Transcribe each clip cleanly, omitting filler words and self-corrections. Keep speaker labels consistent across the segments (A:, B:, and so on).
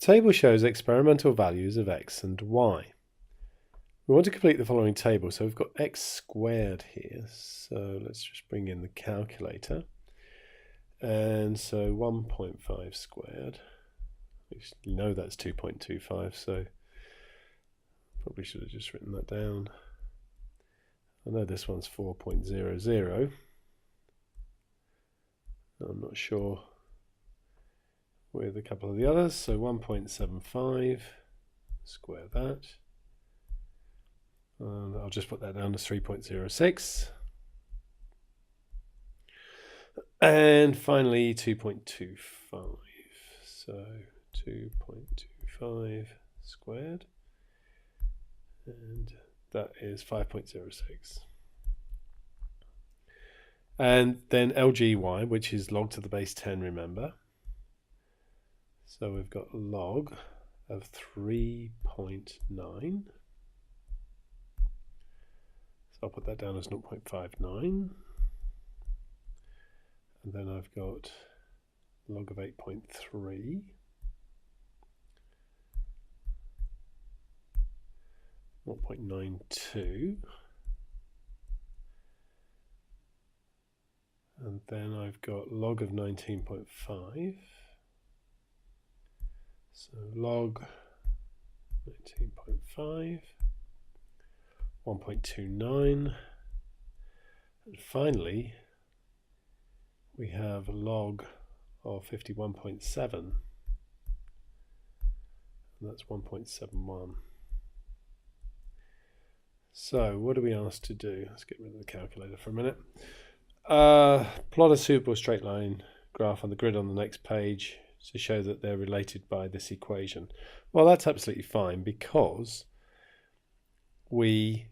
A: table shows experimental values of x and y. We want to complete the following table. So we've got x squared here. So let's just bring in the calculator. And so 1.5 squared. You know that's 2.25, so probably should have just written that down. I know this one's 4.00. I'm not sure with a couple of the others. So 1.75, square that. And I'll just put that down as 3.06. And finally 2.25. So 2.25 squared. And that is 5.06. And then LGY, which is log to the base 10, remember. So we've got log of 3.9. So I'll put that down as 0.59. And then I've got log of 8.3. .92, and then I've got log of 19.5, so log 19.5, 1.29, and finally we have a log of 51.7, and that's 1.71. So what are we asked to do? Let's get rid of the calculator for a minute. Plot a suitable straight line graph on the grid on the next page to show that they're related by this equation. Well, that's absolutely fine because we're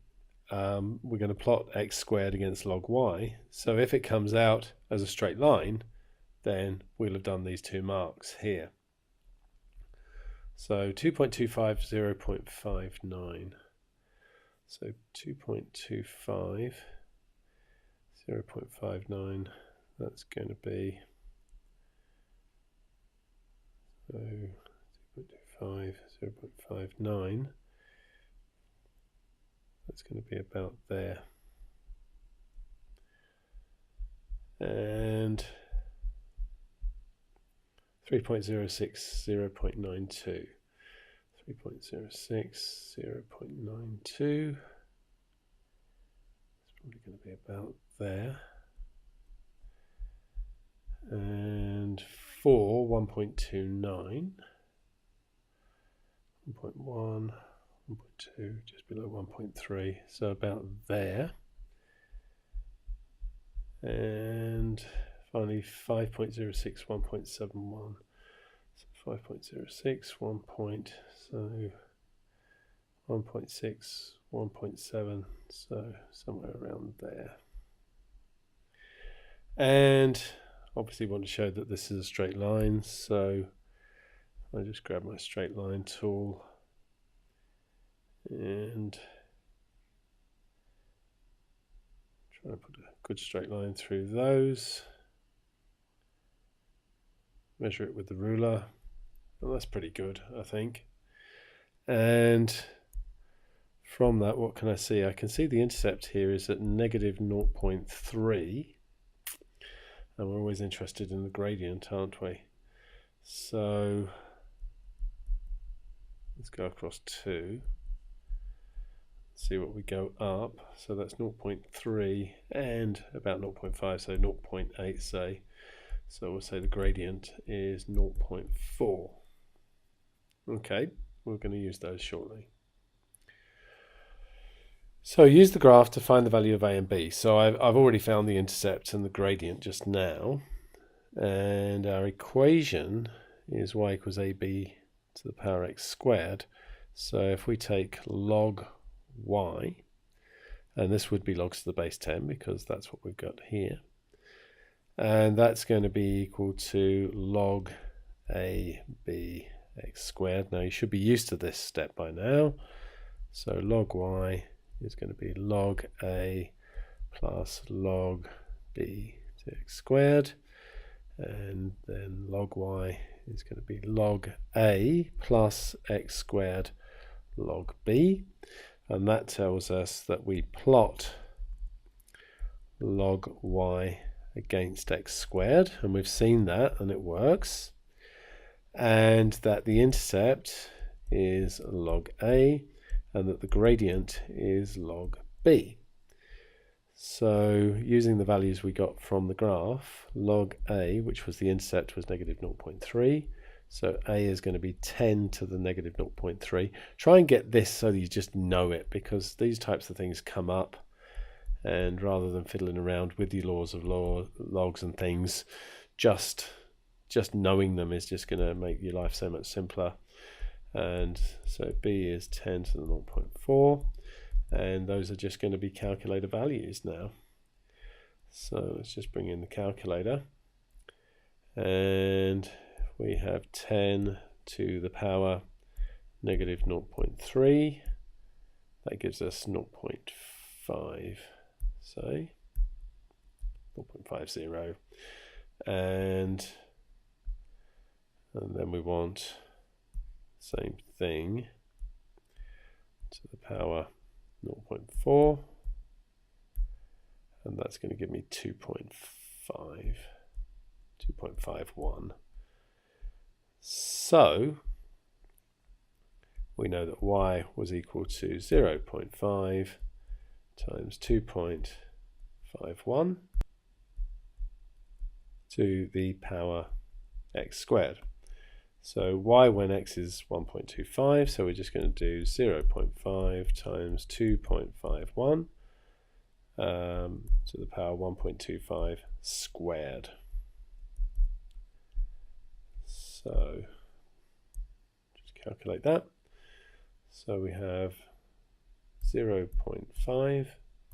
A: going to plot x squared against log y. So if it comes out as a straight line, then we'll have done these two marks here. So 2.25, 0.59. So 2.25, 0.59, that's going to be, so 2.25, 0.59, that's going to be about there. And 3.06, 0.92. 3.06, 0.92. It's probably going to be about there. And 4, 1.29. 1.1, 1.2, just below 1.3. So about there. And finally 5.06, 1.71. So 5.06, 1 point, so 1.6, 1.7, so somewhere around there. And obviously want to show that this is a straight line, so I just grab my straight line tool and try to put a good straight line through those. Measure it with the ruler. Well, that's pretty good, I think. And from that, what can I see? I can see the intercept here is at negative 0.3. And we're always interested in the gradient, aren't we? So let's go across 2. See what we go up. So that's 0.3 and about 0.5, so 0.8 say. So we'll say the gradient is 0.4. Okay, we're going to use those shortly. So use the graph to find the value of a and b. So I've already found the intercept and the gradient just now. And our equation is y equals ab to the power x squared. So if we take log y, and this would be logs to the base 10 because that's what we've got here. And that's going to be equal to log ab x squared. Now you should be used to this step by now. So log y is going to be log a plus log b to x squared. And then log y is going to be log a plus x squared log b, and that tells us that we plot log y against x squared, and we've seen that and it works, and that the intercept is log a and that the gradient is log b. So using the values we got from the graph, log a, which was the intercept, was negative 0.3. So a is going to be 10 to the negative 0.3. Try and get this so that you just know it, because these types of things come up, and rather than fiddling around with the laws of logs and things, just knowing them is just going to make your life so much simpler. And so b is 10 to the 0.4. And those are just going to be calculator values now. So let's just bring in the calculator. And we have 10 to the power negative 0.3. That gives us 0.5, say, 0.50. And then we want the same thing to the power 0.4, and that's going to give me 2.51. So we know that y was equal to 0.5 times 2.51 to the power x squared. So y when x is 1.25, so we're just going to do 0.5 times 2.51 to the power 1.25 squared. So just calculate that. So we have 0.5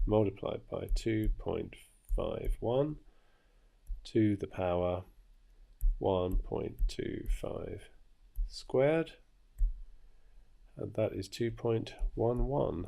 A: multiplied by 2.51 to the power 1.25 squared, and that is 2.11.